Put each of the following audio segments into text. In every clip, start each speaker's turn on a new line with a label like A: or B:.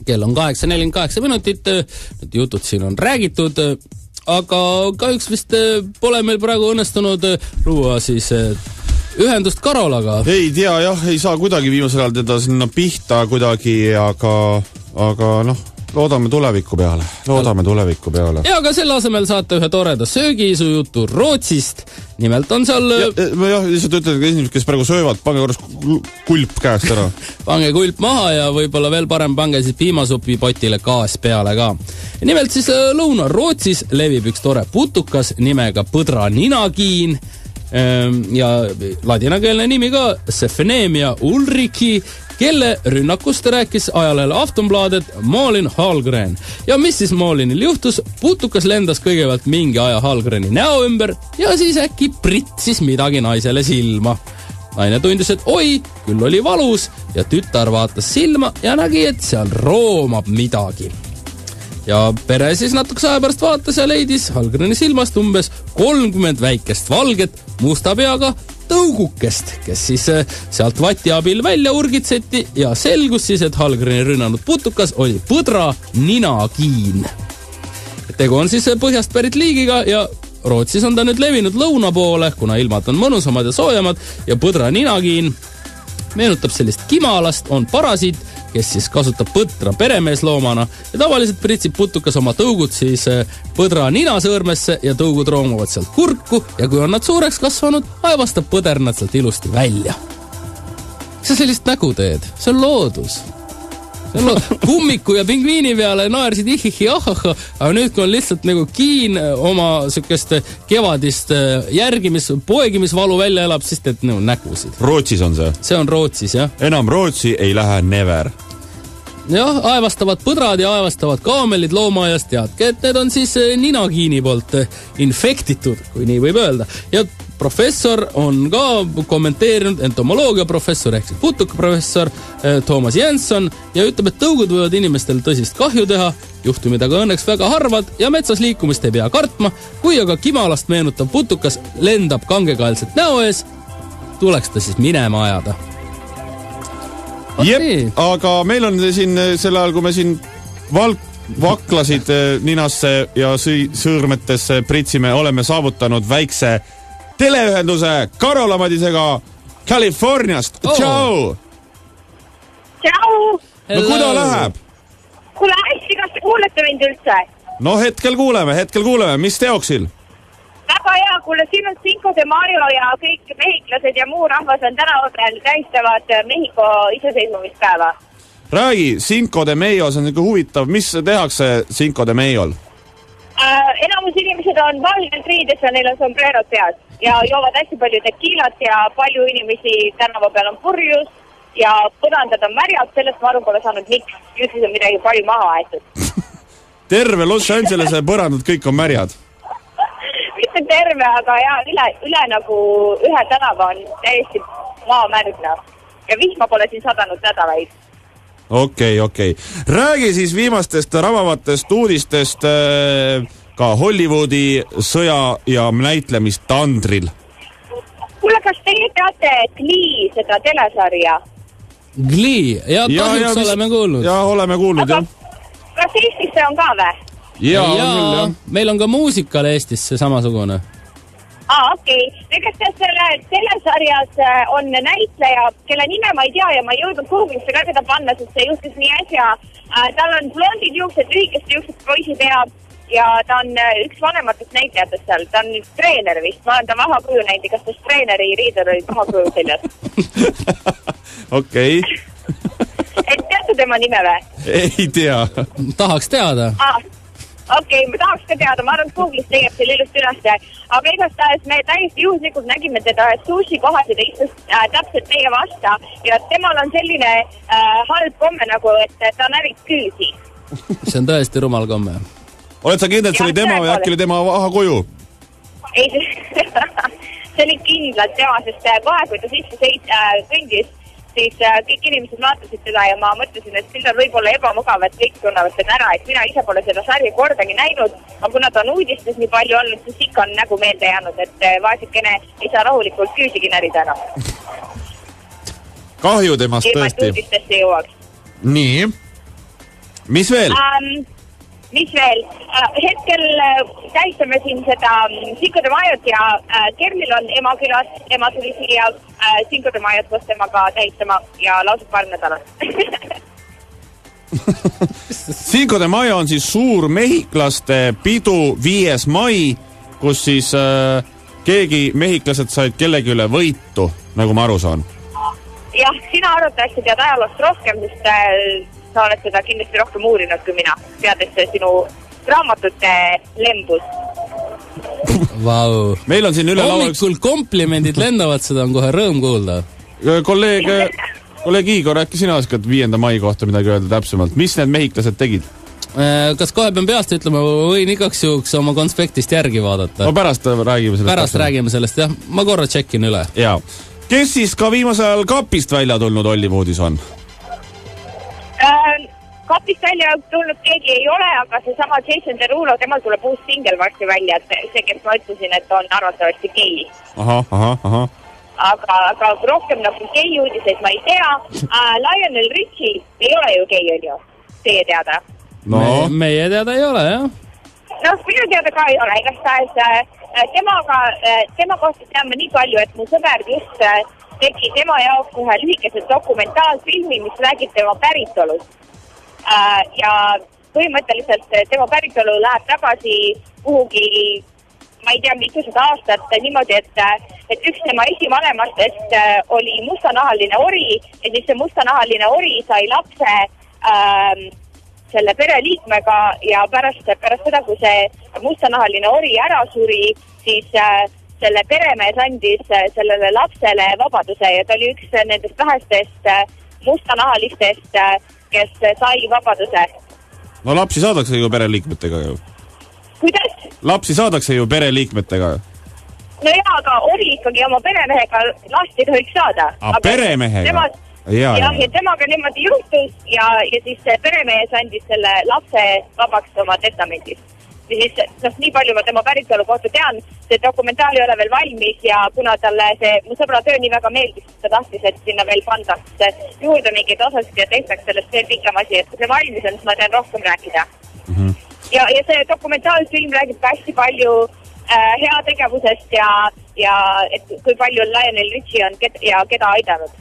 A: kell on 8:48 minutit, need jutud siin on räägitud, aga kahjuks vist pole meil praegu õnnestunud luua siis ühendust Karolaga.
B: Ei tea, jah, ei saa kuidagi viimasel ajal teda sinna pihta kuidagi, aga noh, loodame tuleviku peale. Ja aga selle asemel saate ühe toreda söögiisu jutu Rootsist. Nimelt on seal... Jah, lihtsalt ütled, et inimesed, kes praegu söövad, pange korras kulp käest ära.
A: Pange kulp maha ja võib-olla veel parem pange siis piimasupipotile gaas peale ka. Nimelt siis Lõuna-Rootsis levib üks tore putukas nimega põdra ninakiin ja ladinakeelne nimi ka Sefenemia Ulriki, kelle rünnakust rääkis ajalehele Aftonbladet Malin Hallgren. Ja mis siis Malinil juhtus? Putukas lendas kõigepealt mingi aja Hallgreni näo ümber ja siis äkki pritsis midagi naisele silma. Naine tundis, et oi, küll oli valus ja tütar vaatas silma ja nägi, et seal roomab midagi. Ja pere siis natukese aja pärast vaatas ja leidis Hallgreni silmast umbes 30 väikest valget musta peaga tõugukest, kes siis sealt vati abil välja urgitseti ja selgus siis, et Hallgreni rünnanud putukas oli põdra ninakiin. Tegu on siis põhjast pärit liigiga ja Rootsis on ta nüüd levinud lõuna poole, kuna ilmad on mõnusamad ja soojamad ja põdra ninakiin meenutab sellist kimalast, on parasiit, kes siis kasutab põdra peremeesloomana ja tavaliselt pritsib putukas oma tõugud siis põdra ninasõõrmesse ja tõugud roomavad sealt kurku ja kui on nad suureks kasvanud, aevastab põder nad sealt ilusti välja. Sa sellist nägu teed? See on loodus. Kummiku ja pingviini peale naersid ihihi ahaha, aga nüüd kui on lihtsalt nagu kiin oma sükest kevadist poegimisvalu välja elab, siis teed nagu nägusid.
B: Rootsis on see?
A: See on Rootsis, jah.
B: Enam Rootsi ei lähe never.
A: Jah, aevastavad põdrad ja aevastavad kaamelid loomaajast, teadke, et need on siis ninakiini poolt infektitud, kui nii võib öelda. Ja professor on ka kommenteerinud, entomoloogia professor ehk putukaprofessor Thomas Jensson ja ütleb, et tõugud võivad inimestel tõsist kahju teha, juhtumid aga õnneks väga harvad ja metsas liikumist ei pea kartma, kui aga kimalast meenutav putukas lendab kangekaelselt näo ees, tuleks ta siis minema ajada.
B: Jep, aga meil on siin sel ajal, kui me siin vaklasid ninasse ja sõõrmetesse pritsime, oleme saavutanud väikse teleühenduse Karola Madisega Californiast. Tšau!
C: Tšau!
B: No kuda läheb?
C: Kuule, hästi, kas te kuulete mind üldse?
B: No hetkel kuuleme. Mis teoksil?
C: Väga hea, kuule, siin on Cinco de Mayo ja kõik mehiklased ja muu rahvas on tänavatel tähistavad Mehhiko iseseisvumispäeva.
B: Räägi, Cinco de Mayo, see on niisugune huvitav. Mis tehakse Cinco de Mayol?
C: Enamus inimesed on valgelt riides ja neil on sombrerod peas ja joovad hästi palju tekiilat ja palju inimesi tänava peal on purjus ja põrandad on märjad, sellest ma aru pole saanud miks, just siis on midagi palju maha aetud.
B: Terve Los Angelese põrandad kõik on märjad?
C: Mitte terve, aga ja üle nagu ühe tänava on täiesti maamärgna ja vihma pole siin sadanud nädalaid.
B: Okei. Räägi siis viimastest ravavatest uudistest ka Hollywoodi sõja ja näitlemist tandril.
C: Kuule, kas teie teate Glee, seda telesarja?
A: Glee, ja kahjuks oleme kuulnud.
B: Ja oleme kuulnud, jah.
C: Kas Eestis see on ka või?
A: Ja, meil on ka muusikal Eestis see samasugune.
C: Okei. Tegelikult selle telesarjas on näitleja, kelle nime ma ei tea ja ma ei jõudnud Google'isse ka seda panna, sest see juhtus nii äsja. Tal on blondid juuksed, lühikest juuksed poisi pea ja ta on üks vanematest näitlejatest seal. Ta on treener vist, ma olen ta vahakuju näinud, kas ta treeneri riidel oli vahakuju seljas.
B: Okei.
C: Et teate tema nime või?
B: Ei tea.
A: Tahaks teada.
C: Okei, ma tahaks ka teada, ma arvan, et Google'is tegeb selle ilusti üles. Aga igastahes me täiesti juhuslikult nägime teda sushi kohas ja ta istus täpselt meie vasta ja temal on selline halb komme nagu, et ta närib küüsi.
A: See on tõesti rumal komme.
B: Oled sa kindel, et see oli tema või äkki oli tema vahakoju?
C: Ei, see oli kindlalt tema, sest kohe, kui ta sisse kõndis, siis kõik inimesed vaatasid teda ja ma mõtlesin, et küll on võib-olla ebamugav, et kõik tunnevad seda ära, et mina ise pole seda sarja kordagi näinud, aga kuna ta on uudistes nii palju olnud, siis ikka on nägu meelde jäänud, et vaesikene ei saa rahulikult küüsigi närida enam.
B: Kahju temast
C: ilma,
B: tõesti.
C: Ilma, et uudistesse jõuaks.
B: Nii. Mis veel?
C: Mis veel? Hetkel tähistame siin seda Cinco de Mayot ja Kerlil on ema külas. Ema tuli siia Cinco de Mayot koos temaga tähistama ja lausub paar nädalat.
B: Cinco de Mayo on siis suur mehhiklaste pidu 5. mai, kus siis keegi mehhiklased said kellegi üle võitu, nagu ma aru saan.
C: Jah, sina arvatavasti tead ajaloost rohkem, sest sa oled seda kindlasti rohkem uurinud kui mina, teades sinu raamatute lembus.
A: Vau.
B: Meil on siin üle
A: hommikul komplimendid lendavad, seda on kohe rõõm kuulda.
B: Kolleeg Igor, äkki sina oskad 5. mai kohta midagi öelda täpsemalt? Mis need mehhiklased tegid?
A: Kas kohe pean peast ütlema, võin igaks juhuks oma konspektist järgi vaadata?
B: No pärast räägime sellest.
A: Jah. Ma korra tšekin üle.
B: Jaa. Kes siis ka viimasel kapist välja tulnud Hollywoodis on?
C: Kapist välja tulnud keegi ei ole, aga see sama Jason Derulo, temal tuleb uus single varsti välja, et see, kes ma ütlesin, et on arvatavasti gei.
B: Aha.
C: Aga rohkem nagu gei uudiseid ma ei tea. Lionel Richie ei ole ju gei, on ju? Teie teada?
B: No.
A: Meie teada ei ole, jah.
C: No, minu teada ka ei ole. Tema kohta teame nii palju, et mu sõber just tegi tema jaoks ühe lühikese dokumentaalfilmi, mis räägib tema päritolust. Ja põhimõtteliselt tema päritolu läheb tagasi kuhugi, ma ei tea, mitused aastat niimoodi, et üks tema esivanemastest oli mustanahaline ori ja siis see mustanahaline ori sai lapse selle pereliikmega ja pärast seda, kui see mustanahaline ori ära suri, siis selle peremees andis sellele lapsele vabaduse ja ta oli üks nendest vähestest mustanahalistest, kes sai vabaduse.
B: No lapsi saadakse ju pereliikmetega ju.
C: Kuidas?
B: Lapsi saadakse ju pereliikmetega.
C: No jaa, aga ori ikkagi oma peremehega lasti tohiks saada.
B: Peremehega?
C: Ja temaga niimoodi juhtus ja siis see peremees andis selle lapse vabaks oma testamendis. Ja siis, nii palju ma tema päritolu kohta tean, see dokumentaal ei ole veel valmis ja kuna talle see mu sõbra töö nii väga meeldis, ta tahtis, et sinna veel pandaks juurde mingeid osasid ja tehtaks sellest veel pikem asi, et kui see valmis on, siis ma tean rohkem rääkida. Ja see dokumentaalfilm räägib hästi palju heategevusest ja et kui palju Lionel Richie on ja keda aidanud.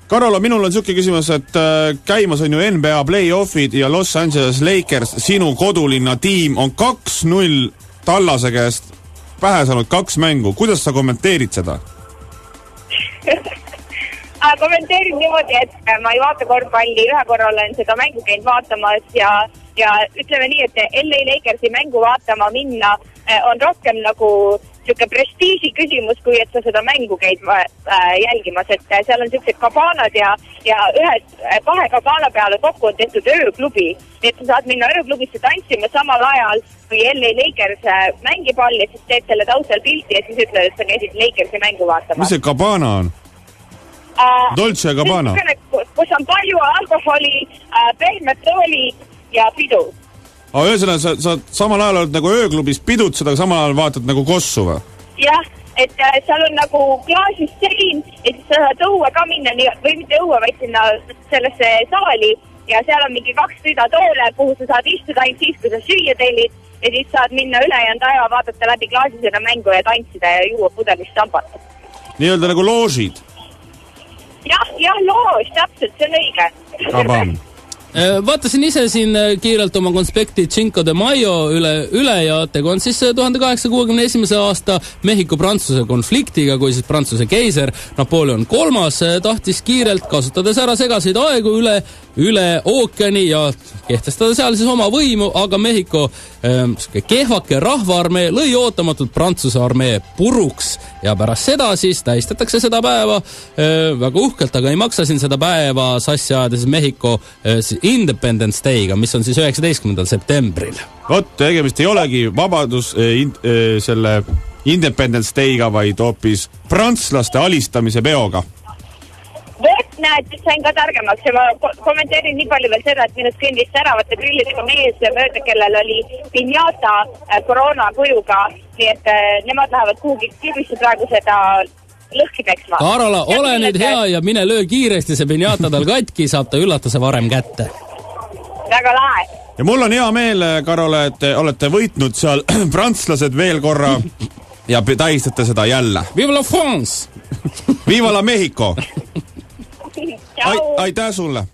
B: Karola, minul on siuke küsimus, et käimas on ju NBA play-offid ja Los Angeles Lakers, sinu kodulinna tiim on 2-0 Tallase käest pähe saanud 2 mängu. Kuidas sa kommenteerid seda?
C: Kommenteerin niimoodi, et ma ei vaata korvpalli, ühe korra olen seda mängu käinud vaatamas ja ütleme nii, et LA Lakersi mängu vaatama minna on rohkem nagu siuke prestiisi küsimus, kui et sa seda mängu käid jälgimas, et seal on siuksed kabaanad ja kahe kabaana peale kokku on tehtud ööklubi, et sa saad minna ööklubisse tantsima samal ajal, kui LA Lakers mängib all ja siis teed selle taustal pilti ja siis ütled, et sa käisid Lakersi mängu vaatama.
B: Mis see kabaana on? Dolce Gabbana?
C: Kus on palju alkoholi, pehmed toolid ja pidu.
B: Ühesõnaga, sa samal ajal oled nagu ööklubis pidutsed, aga samal ajal vaatad nagu kossu või?
C: Jah, et seal on nagu klaasis sein ja siis sa saad õue ka minna, või mitte õue, vaid sinna sellesse saali ja seal on mingi 2 rida toole, kuhu sa saad istuda ainult siis, kui sa süüa tellid ja siis saad minna ülejäänud aja, vaadata läbi klaasi seda mängu ja tantsida ja juua pudelist sambat.
B: Nii-öelda nagu loožid?
C: Jah, loož, täpselt, see on õige.
B: Kabam.
A: Vaatasin ise siin kiirelt oma konspekti Cinco de Mayo üle ja tegu on siis 1861. aasta Mehhiko-Prantsuse konfliktiga, kui siis Prantsuse keiser Napoleon III tahtis kiirelt, kasutades ära segaseid aegu üle ookeani ja kehtestada seal siis oma võimu, aga Mehhiko kehvake rahvaarmee lõi ootamatult Prantsuse armee puruks ja pärast seda siis tähistatakse seda päeva väga uhkelt, aga ei maksa siin seda päeva sassi ajada siis Mehhiko Independence Day'ga, mis on siis 19. septembril.
B: Tegemist ei olegi vabadus selle Independence Day'ga, vaid hoopis prantslaste alistamise peoga.
C: Näed, sain ka targemaks ja ma kommenteerin nii palju veel seda, et minust kõndis säravate prillidega mees mööda, kellel oli pinjata koroona kujuga, nii et nemad lähevad kuhugi klubisse praegu seda lõhki peksma.
A: Karola, ole nüüd hea ja mine löö kiiresti, see pinjata tal katki, saab ta üllatuse varem kätte.
C: väga lahe.
B: Ja mul on hea meel, Karole, et te olete võitnud seal prantslased veel korra ja tähistate seda jälle.
A: Viva la France!
B: Viva la Mexico!
C: Aitäh
B: sulle!